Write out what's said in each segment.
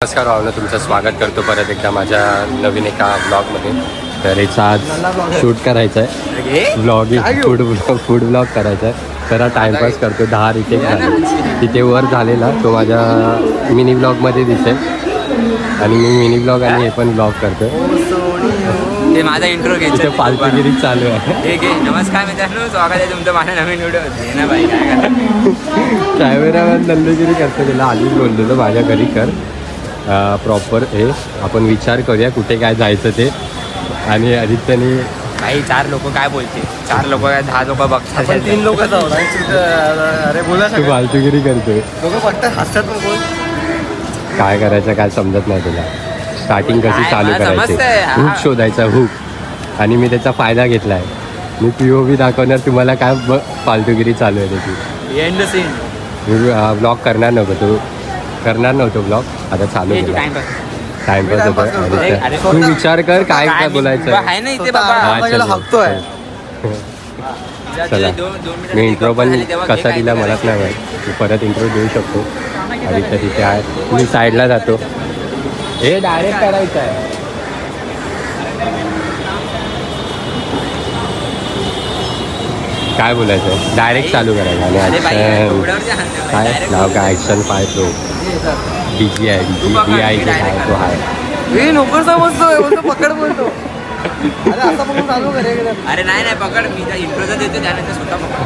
नमस्कार भावना, तुमचं स्वागत करतो परत एकदा माझ्या नवीन एका ब्लॉगमध्ये. तर याचा आज शूट करायचं आहे, ब्लॉगिंग फूड ब्लॉग करायचा आहे. जरा टाईमपास करतो. 10 रिटेक झाले, तिथे वर झालेला तो माझ्या मिनी ब्लॉगमध्ये दिसेल आणि मी मिनी ब्लॉग आणि हे पण ब्लॉग करतो. ते माझा इंट्रो घ्यायचं पालतूगिरी चालू आहे. ठीक आहे. नमस्कार मित्रांनो, स्वागत आहे तुमचं माझ्या नवीन व्हिडिओ ना बाई. काय कॅमेरामॅन नंदगिरी करतो, त्याला आधीच बोललेलं माझ्या घरी कर प्रॉपर हे आपण विचार करूया कुठे काय जायचं ते. आणि आदित्यने भाई 4 लोक काय बोलते, 4 लोक काय 10 लोक बघतात, 3 लोक जाऊ. अरे बोला तू फालतूगिरी करतोय. लोक फक्त हसतात. काय करायचं काय समजत नाही तुला. स्टार्टिंग कशी काय चालू मला करायची, समजतंय. हुक शोधायचा हुक. आणि मी त्याचा फायदा घेतलाय. मी POV दाखवणार तुम्हाला काय फालतूगिरी चालू आहे त्याची. End scene. मी ब्लॉग करणार नव्हतो ब्लॉग. आता चालू केला. टाइमपास होतो. तू विचार कर काय काय बोलायचं आहे ना इथे बाबा. हकतोय. चला, मी इंट्रो पण कसा दिला मलाच नाही माहीत. तू परत इंट्रो देऊ शकतो. आणि तर तिथे आहे, मी साईडला जातो. हे डायरेक्ट करायचं आहे. काय बोलायचं डायरेक्ट चालू करायचं. आणि ॲक्शन काय नाव काय, ॲक्शन 5 Pro DJI काय तो आहे. नोकर समजतोय, बोलतो पकड बोलतो. अरे आता बघून चालू करे. अरे नाही पकड, मी इंट्रोचा देतो त्यानंतर स्वतः पकड.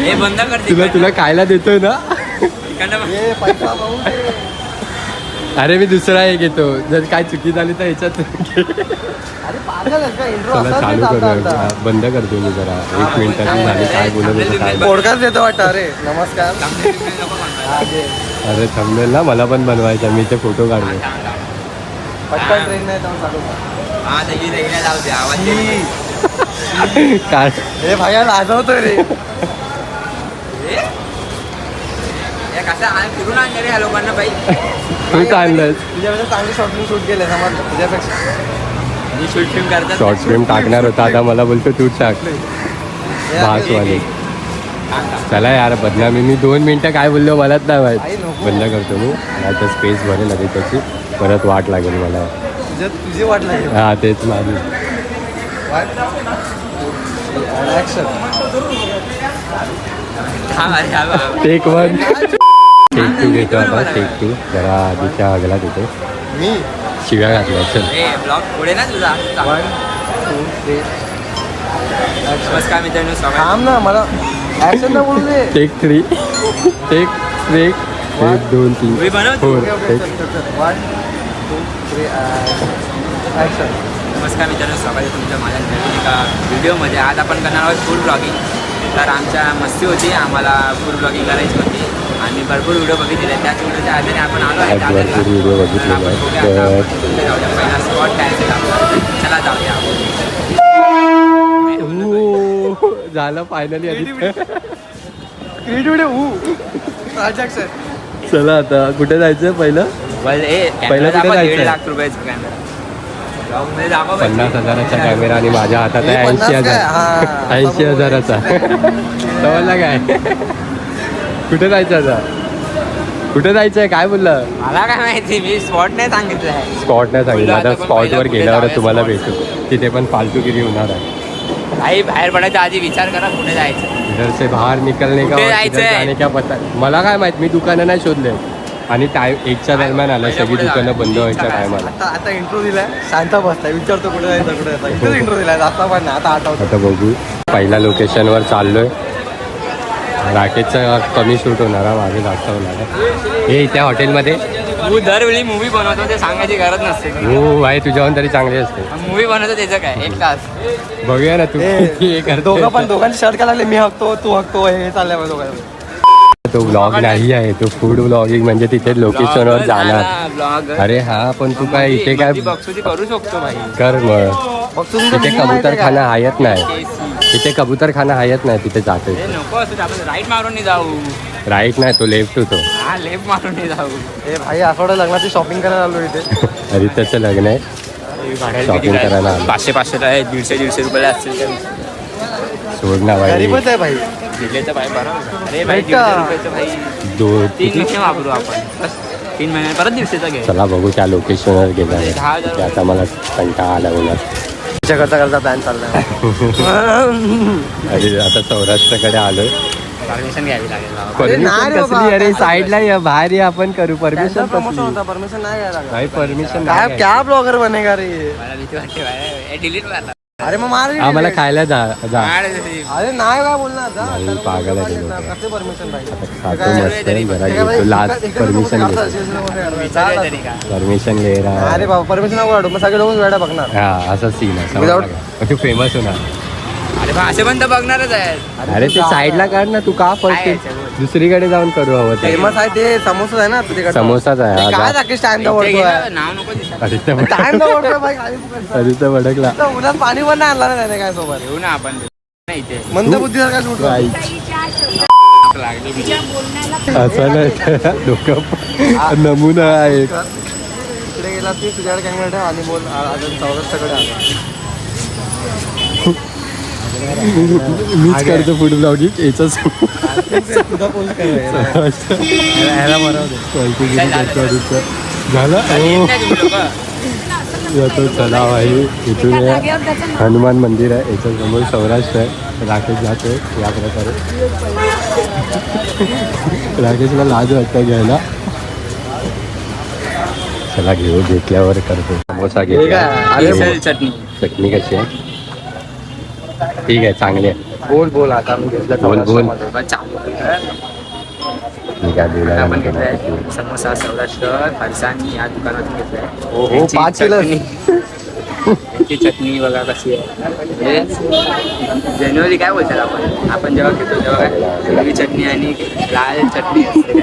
हे बंद कर. तुला खायला देतोय ना. पैसा पाहून. अरे मी दुसरा हे घेतो, जर काय चुकी झाली तर ह्याच्यात. अरे पागल आहेस का? इंट्रो चला चालू करू. बंद करतो मी जरा. 1 मिनिटाची झाली. काय बोलत होतो काय. पॉडकास्ट देतो वाटतं. अरे नमस्कार. अरे थांबेल ना, मला पण बनवायचा. मी ते फोटो काढले. पटकन ट्रेन नाही जाऊन चालू कर. हा त्याची रेग्युलर जाऊ दे. आवाज काय हे भाया लाजवतोय रे. कसं फिरून आणणार ह्या लोकांना बाई. तू आणलंस. तुझ्यापेक्षा चांगली शॉर्ट फिल्म शूट केले समज. तुझ्यापेक्षा मी शूट फिल्म करतात. शॉर्ट फिल्म टाकणार होता, आता मला बोलतो तू टाक. भासवाले. चला यार बदनामी. मी 2 मिनिटं काय बोललो मलाच नाही माहीत. बंद करतो मी. आता स्पेस भरेल लागेल त्याची, परत वाट लागेल मला. तुझी वाट लागेल. हा तेच माझी. टेक 1 टेक 2 घेतो आता. टेक 2 जरा आधीच्या आगला तिथे मी शिव्या घातल्या. चल ब्लॉग पुढे ना तुझा. 1 2 3. नमस्कार मित्रांनो, स्वागत. थांब ना, मला ऍक्शन ना बोलू दे. टेक 3 टेक 1 2 3 मूवी बनव. 4 टेक. 1 2 3 ऍक्शन. नमस्कार मित्रांनो, स्वागत आहे तुमचं माझ्या नवीन एका व्हिडिओमध्ये. आज आपण करणार आहोत फूड ब्लॉगिंग. तर आमच्या मस्ती होती, आम्हाला फूड ब्लॉगिंग करायची होती. आम्ही भरपूर व्हिडिओ बघितलेले आहेत. त्याच व्हिडिओच्या आधारे आपण आलो आहे. भरपूर व्हिडिओ बघितलेला आहे. पहिला स्पॉट काय असेल आपला. चला जाऊया. झालं फायनली. चला आता कुठे जायचं पहिलं. पहिलं कुठे जायचं? 1.5 लाख रुपयाचा कॅमेरा. 50,000चा कॅमेरा आणि माझ्या हातात आहे 80,000. 80,000चा. समजला काय. कुठे जायचं आता. कुठे जायचंय काय बोललं. मला काय माहिती, मी स्पॉट नाही सांगितलं आहे. स्पॉट नाही सांगितलं. आता स्पॉटवर गेल्यावर तुम्हाला भेटू. तिथे पण फालतूगिरी होणार आहे. आई बाहेर पडायच्या आधी विचार करा कुठे जायचं. इधर से बाहेर निकलने का कुठे और जायचंय? इधर जाने का पता. मला काय माहित, मी दुकानं नाही शोधले. आणि टाइम 1च्या दरम्यान आलं, सगळी दुकानं बंद व्हायच्या टायमाला. आता इंट्रो दिलाय, शांत बसताय, विचारतो कुठे जायचं कुठे जायचं. इथेच इंट्रो दिलाय. आता पण नाही, आता आठवतो. आता बघू. पहिल्या लोकेशनवर चाललोय. राकेशचा कमी शूट होणार आहे, मागे जास्त होणार आहे. हे त्या हॉटेलमध्ये तू दरवेळी मूवी बनवतो ते सांगायची गरज नसते. हो भाई, तुझ्याहून तरी चांगली असते. मूवी बनवतो त्याचं काय 1 तास. बघूया ना तू हे करतो. दोघांचे शर्ट काय लागले. मी हकतो, तू हकतो, हे चाललंय दोघांना. तो ब्लॉग नाही आहे, तो फूड ब्लॉगिंग. म्हणजे तिथे लोकेशनवर जाणार. ब्लॉग. अरे हा, पण तू काय इथे काय बक्षुसी करू शकतो भाई. कर मग. तिथे कबूतरखाना आहेत नाही. तिथे कबूतरखाना आहेत नाही. तिथे जाते. नको असं, आपण राईट मारून नाही जाऊ. राईट नाही, तो लेफ्ट होतो. हा लेफ्ट मारून नाही जाऊ. हे भाई आठवड्या लग्नाची शॉपिंग करायला आलो इथे. अरे त्याचं लग्न आहे. शॉपिंग करायला आलो. 500 आहे. 150 रुपयाला असतील. सोड ना भाई. गरीबच आहे भाई. दिलेचं भाई बरोबर अरे भाई भेटतं. 1,500 रुपयाचं भाई दो 3 महिने वापरू आपण बस 3 महिने परत दिवसाचा घे चला बघू त्या लोकेशनवर गेला आहे 10,000 ते आता मला कंटाळा आला होणार करता करता प्लॅन चाललाय अरे आता सौराष्ट्राकडे आलोय परमिशन घ्यावी लागेल बाबा. परमिशन नाही रे कसली बाबा. अरे साईडला ये बाहेर ये आपण करू परमिशन प्रमोशन होता परमिशन नाही घ्यायला लागला. नाही परमिशन काय क्या ब्लॉगर बनेगा रे मला भीती वाटते भाई डिलीट मारला अरे मग मार रे. आम्हाला खायला जा जा अरे नाही काय बोलणार जा. नाही, पागल आहे ते लोकं. कसं परमिशन पाहिजे खातो मस्त जरा घेतो लास्ट परमिशन विचारूया तरी का परमिशन ले रहा अरे बाबा परमिशन नको काढू मग सगळे लोक वेळा बघणार हा असा सीन आहे समजला Without- का? तू फेमस होणार अरे पण असे पण तर बघणारच आहेत अरे ते साईडला काढ ना तू का काय फक्त आहे ते? दुसरीकडे जाऊन करू हवं ते फेमस आहे ते समोसा आहे ना तिकडे समोसाच आहे हा, काय जा. राकेश टाइम इथे दवडतोय घे ना, नाव नको दिसत आदित्य टाइम दवडतोय भाई खाली फुकट. आदित्य भडकला तर उन्हात पाणी पण नाही आणला ना त्याने काय सोबत घेऊ ना आपण नाही इथे मंदबुद्धी सारखा शूट आई. लागली भीती. असं नाही डोकं नमुना आहे तिकडे गेला ती तुझ्याकडे कॅमेरा ठेव आणि बोल अजून सौराष्ट्राकडे आलो मीच करतो फूड ब्लॉगिंग याच तुझा पोस्ट करायला झालं येत हो. नाही तुम्ही लोकं. येतो चला भाई इथून हे हनुमान मंदिर आहे याच्या समोर सौराष्ट्र आहे राकेश जातोय या प्रकारे राकेशला लाज वाटतं घ्यायला चला घेऊ घेतल्यावर करतो समोसा घेतला अरे केसर चटणी चटणी कशी आहे ठीक आहे चांगली आहे बोल बोल आता मी घेतलं बोल, बोल. बरं, चालू. ठीक आहे बोलायला आपण नको घेतलाय नको. समोसा सौराष्ट्र फरसाणी या दुकानातून घेतलाय हो, त्यांची 5 किलो. चटणी- त्यांची चटणी बघा कशी आहे जनरली काय बोलतात आपण जेव्हा घेतो तेव्हा काय हिरवी चटणी आणि लाल चटणी असते काय.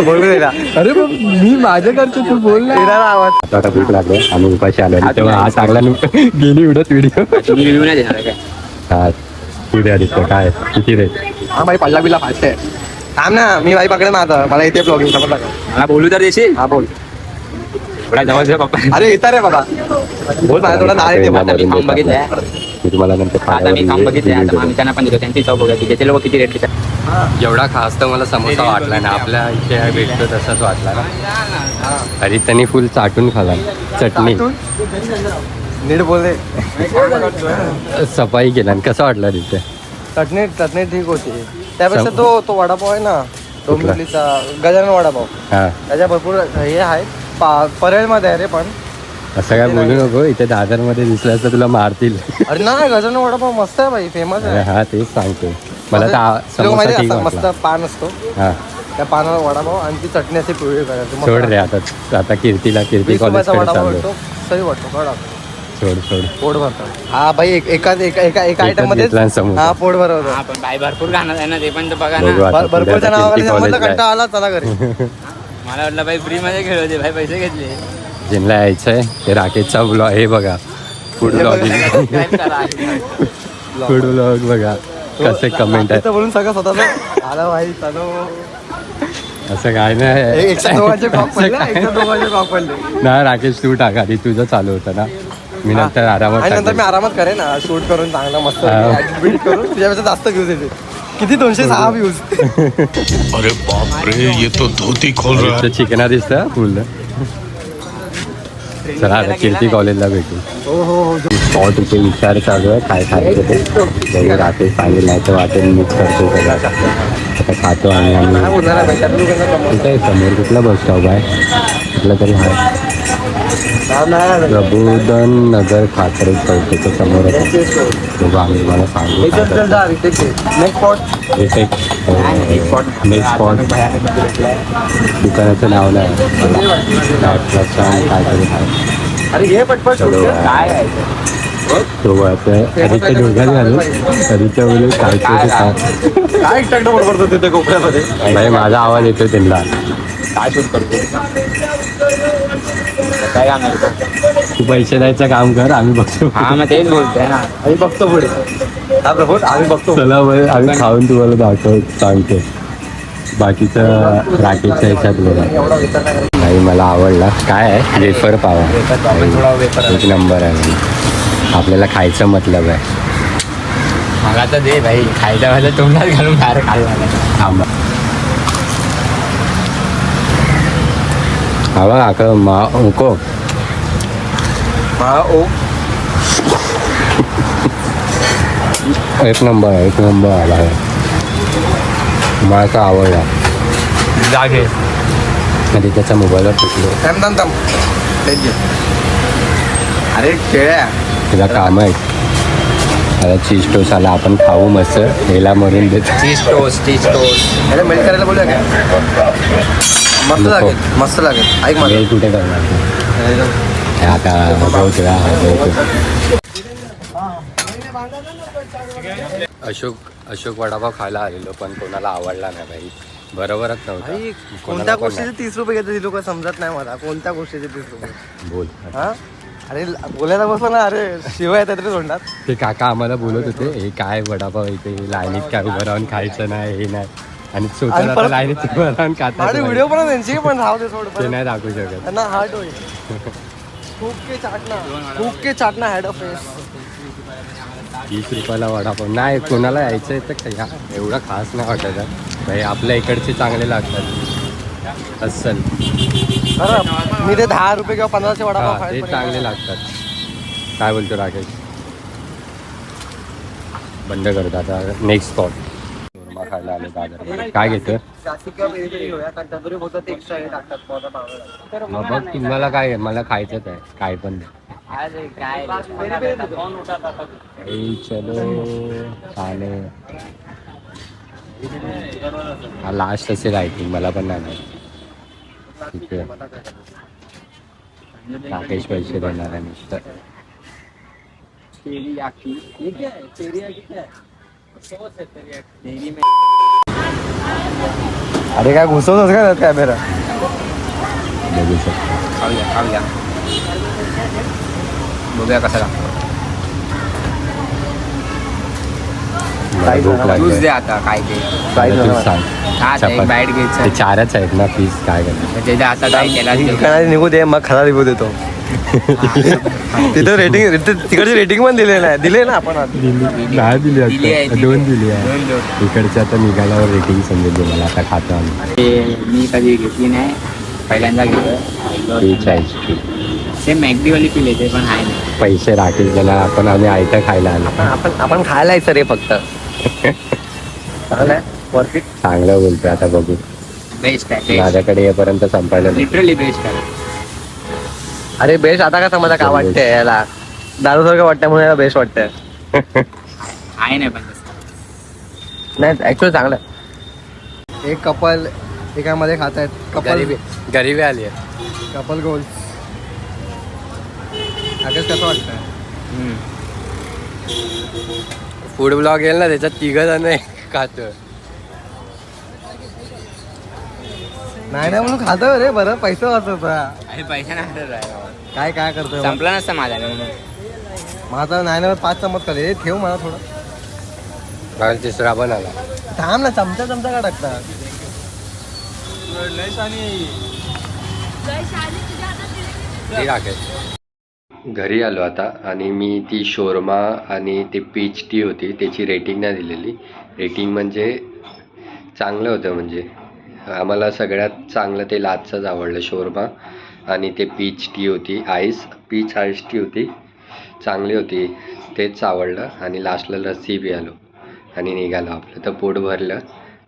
बोलू दे ना. अरे मग मी माझं करतो तू बोल ना फिरायला आवाज आता भूक लागले आम्ही उपाशी आलो आणि तेव्हा हा चांगला गेली उडत व्हिडिओ तुम्ही रिव्ह्यू नाही देणार काय हा पुढे आदित्य काय किती रे हा भाई पडला बिल्ला फास्ट आहे थांब ना मी भाई पकडे ना आता मला इथे ब्लॉगिंग समजला का मला बोलू तर देशील हा बोल थोडा जवळ पप्पा अरे येता रे बाबा बोल मला थोडा नाळ येते आता मी काम बघितलंय मी तुम्हाला नंतर आता मी काम बघितलंय आता आम्ही त्यांना पण देतो त्यांची चव बघा की त्याचे लोक किती रेट घेतात जेवढा खास तर मला समोसा वाटला ना आपल्या इथे भेटतो तसाच वाटला ना अरे त्यांनी फुल चाटून खाला चटणी नीट बोल रे सफाई केला आणि कसा वाटला तिथे चटणी चटणी ठीक होती त्यापेक्षा तो वडापाव आहे ना डोंबिवलीचा गजानन वडापाव हा त्याच्या भरपूर हे आहेत परेलमध्ये आहे रे पण असं काय बोलू नको इथे दादरमध्ये दिसलं तर तुला मारतील अरे नाही गजानन वडापाव मस्त आहे भाई फेमस अरे आहे हा तेच सांगतो मला तर लोक समोसा माहिती ठीक आहे, मस्त वाटला पान असतो हा त्या पानावर वडापाव आणि ती चटणी अशी पिवळी करायची मस्त. सोड रे आता कीर्ती 20 कॉलेज रुपयाचा कडे वडापाव चाललो भेटतो सही वाटतो कडा सोड पोट भरतो हा भाई एका आयटम मध्ये घेतला समोसा. हा पोट भरवतो हा पण बाई भरपूर खाणार आहे ना ते पण तर बघा बघू ना आता भरपूरच्या पुढे आता नावाखाली कीर्ती समजलं कॉलेजला कंटाळा आला चला घरी मला वाटलं भाई फ्री मध्ये खेळवते भाई पैसे घेतले ज्यांना यायचंय ते राकेशचा ब्लॉग हे बघा फूड ब्लॉगिंग Subscribe करा. फूड ब्लॉग बघा कसे कमेंट इथं बोलून सगळं स्वतःच आला भाई चालो आहे असं काय नाही एकशे दोघांचे कॉक पडले एकशे दोघांचे कॉक पडले ना राकेश तू टाक आधी तुझं चालू होतं ना मी नंतर आरामात आणि नंतर मी टाकलं. आरामात करेन ना शूट करून चांगला मस्त हा. एडिट करून तुझ्यापेक्षा जास्त व्ह्यूज येते किती 206 व्ह्यूज अरे बाप रे ये तो धोती खोल रहा है इथं चिकना दिसतं फुल चला आता कीर्ती कॉलेजला भेटू हो हो हो स्पॉट इथे विचार चालू आहे काय खायचं ते बघू राकेश सांगेल नाही तर वाटेल मिक्स करतो सगळं आता खातो आणि काय आम्ही बोलणार आहे भाई त्यात लोकांना कमवून. कुठं आहे समोर कुठला बस स्टॉप आहे कुठला तरी आहे लांब नाही आहे. प्रबोधन नगर खाकरे चौकीच्या समोर आहे बघू आम्ही तुम्हाला सांगू इथेच चल जा, इथेच आहे. Next spot. इथे नेक्स्ट स्पॉट दुकानाचं नाव नाही काहीतरी आहे अरे हे पटपट shoot कर. काय आहे तो आदित्य डोक्यात घालून आदित्य बोलू काहीतरी सांग काय एकटं बडबडतो तिथे कोपऱ्यामध्ये भाई माझा आवाज येतो त्यांना काय शूट करतो काय काम करतो तू पैसे द्यायचं काम कर आम्ही बघतो हा मग तेच बोलतोय ना आम्ही बघतो पुढे हा प्रभू आम्ही बघतो चला बरं आम्ही खाऊन तुम्हाला दाखव सांगतो बाकीचं राकेशच्या ह्याच्यात बोला एवढा विचार नाही नाही मला आवडला काय आहे वेफर पावा थोडा वेपर एक नंबर आहे आपल्याला खायचं मतलब आहे मला तर दे भाई, खायला माझ्या तोंडात घालून बाहेर खायला. थांबा हवा आका मा उको एक नंबर आला आहे. मला तर आवडला. जागे म्हणजे त्याच्या मोबाईलवर टिकलो. अरे खेळ्या तिला काम आहे. आता चीज टोस्ट आला, आपण खाऊ मस्त. हेला मरून देत. चीज टोस्ट अरे मेल्ट करायला बोलूया काय? मस्त नको. लागेल, मस्त लागेल. ऐक मला वेळ कुठे करणार तू? हे आता बहुत वेळा अशोक वडापाव खायला आलेलो, पण कोणाला आवडला नाही भाई. बरोबरच नव्हता. भाई कोणाला कोणत्या पण गोष्टीचे 30 रुपये घेतात लोक समजत नाही मला. कोणत्या गोष्टीचे 30 रुपये? नाही. बोल. हा अरे बोलायला बसलो ना, अरे शिवाय येतात रे तोंडात. ते काका आम्हाला बोलत होते हे काय वडापाव इथे लाईनीत काय उभं राहून खायचं नाही, हे नाही. आणि आणि स्वतः आता परत- लाईनीत उभं राहून अरे खातात. व्हिडिओ पण त्यांची पण राहू दे थोडं ते परत. नाही दाखवू शकत. त्यांना हार्ट होईल. फूक के चाटना हेड ऑफ फेस. 30 रुपयाला वडापाव नाही. कोणाला यायचं तर का या एवढं खास नाही वाटायचं भाई. आपल्या इकडचे चांगले लागतात अस्सल. बरं मी ते 10 रुपये किंवा 15चे वडापाव हा, ते खायला पण चांगले लागतात. काय बोलतो राकेश? बंद करतो आता. नेक्स्ट स्पॉट शोरमा खायला आलो दादर. काय घेतं जास्ती किंवा पेरी पेरी घेऊया, कारण तंदुरी बोलतात ते एक्स्ट्रा हे टाकतात पोटा पावडर. मग बघ तुम्हाला काय मला खायचंच आहे काय पण. अरे काय पेरी पेरी देतो. ए, चलो चाले. हा लास्ट असेल आय थिंक, मला पण नाही माहिती. ठीक आहे. राकेश पैसे देणार आहे नुसतं. अरे काय घुसवतोस का कॅमेरा? बघू शकतो. खाऊया बघूया कसा लागतो. मला भूक ज्यूस लागली. दे आता काय ते. Price तू मला सांग. हा ते एक चपाती. बाईट ते घ्यायचं. 4च आहेत ना पीस. काय करणार? त्याच्या आता काय केला दुकानात निघू दे, मग खरा रिव्ह्यू देतो. तिथं रेटिंग तिकडची रेटिंग पण दिले ना आपण आधी. नाही दिली दिली आहे, आता. दिली 2 दिली आहे. दोन. इकडच्या आता निघाल्यावर रेटिंग समजेल तुम्हाला. आता खातो आम्ही. ते मी कधी घेतली नाही, पहिल्यांदा घेतलं. Peach ice cream. ते मॅगडीवाली पिले ते पण आहे नाही. पैसे राकेश देणार, आपण आम्ही आयतं खायला आलो. आपण खायला यायचं रे फक्त. चांगलं परफेक्ट. चांगलं बोलतोय आता बघू. बेस्ट आहे माझ्याकडे येईपर्यंत संपायला नाही. लिटरली बेस्ट आहे. अरे बेस्ट आता का समजा काय वाटतंय याला? दारू सारखं वाटतंय म्हणून याला बेस्ट वाटतंय. आहे नाही पण तसं. नाही ऍक्च्युअली चांगलं. एक कपल एकामध्ये खात आहेत. गरीबी आली आहे. Couple goals. आकाश कसं वाटतंय? फूड ब्लॉग येईल ना, त्याच्यात 3 जण खातो. नाही म्हणून खातो रे. बरं पैसे वाचवता. अरे पैसा नाही काय करतोय? संपला नसता माझा म्हणून. माझा 9 5 चमच खाले. ठेव मला थोडं. मला 3रा पण आला. थांब ना, चमचा का टाकतात? घरी आलो आता आणि मी ती शोरमा आणि ती पीच टी होती त्याची रेटिंग नाही दिलेली. रेटिंग म्हणजे चांगलं होतं. म्हणजे आम्हाला सगळ्यात चांगलं ते लाचंच आवडलं. शोरमा आणि ते पीच टी होती. पीच आईस टी होती, चांगली होती. तेच आवडलं. आणि लास्टला लस्सी प्यालो आणि निघालो आपलं. तर पोट भरलं.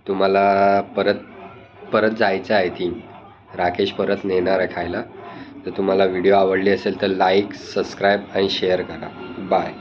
तुम्हाला परत जायचं आहे ती. राकेश परत नेणार आहे खायला. तर तुम्हाला व्हिडिओ आवडली असेल तर लाईक, सबस्क्राईब आणि शेअर करा. बाय.